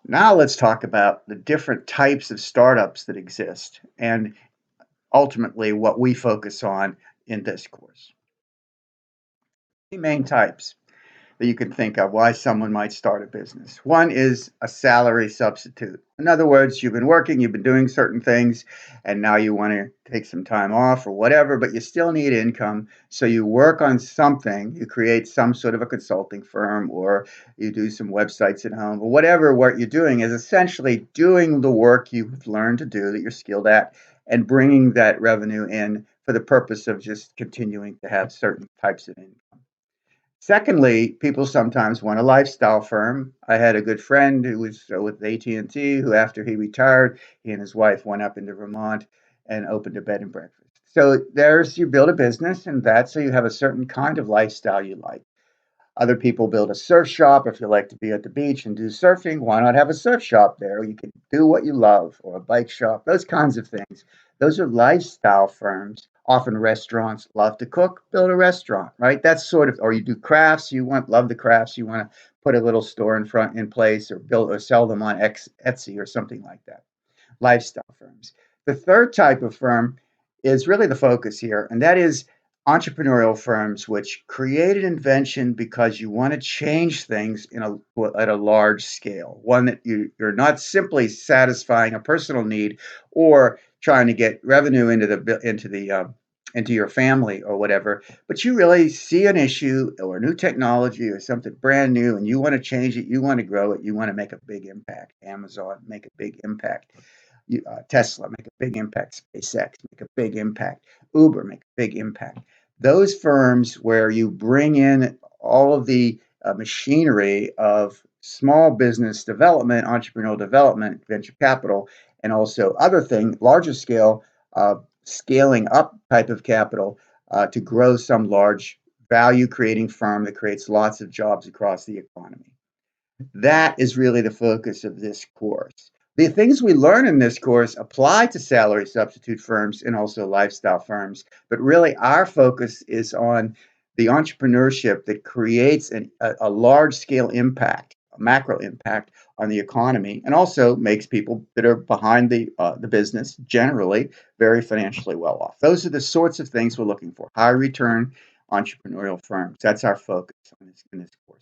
Now let's talk about the different types of startups that exist and ultimately what we focus on in this course. Three main types that you can think of why someone might start a business. One is a salary substitute. In other words, you've been working, you've been doing certain things, and now you want to take some time off or whatever, but you still need income. So you work on something, you create some sort of a consulting firm, or you do some websites at home, or whatever what you're doing is essentially doing the work you've learned to do that you're skilled at and bringing that revenue in for the purpose of just continuing to have certain types of income. Secondly, people sometimes want a lifestyle firm. I had a good friend who was with AT&T who after he retired, he and his wife went up into Vermont and opened a bed and breakfast. So there's you build a business and that's so you have a certain kind of lifestyle you like. Other people build a surf shop. If you like to be at the beach and do surfing, why not have a surf shop there? You can do what you love, or a bike shop, those kinds of things. Those are lifestyle firms. Often restaurants love to cook, build a restaurant, right? That's sort of, or you do crafts, love the crafts, you want to put a little store in place or build or sell them on Etsy or something like that. Lifestyle firms. The third type of firm is really the focus here, and that is entrepreneurial firms which create an invention because you want to change things at a large scale. One that you're not simply satisfying a personal need or trying to get revenue into your family or whatever, but you really see an issue or a new technology or something brand new and you want to change it, you want to grow it, you want to make a big impact. Amazon make a big impact. Tesla make a big impact. SpaceX make a big impact. Uber make a big impact. Those firms where you bring in all of the machinery of small business development, entrepreneurial development, venture capital, and also other things, larger scale, scaling up type of capital to grow some large value creating firm that creates lots of jobs across the economy. That is really the focus of this course. The things we learn in this course apply to salary substitute firms and also lifestyle firms, but really our focus is on the entrepreneurship that creates a large scale impact, a macro impact on the economy, and also makes people that are behind the business generally very financially well off. Those are the sorts of things we're looking for: high return entrepreneurial firms. That's our focus in this course.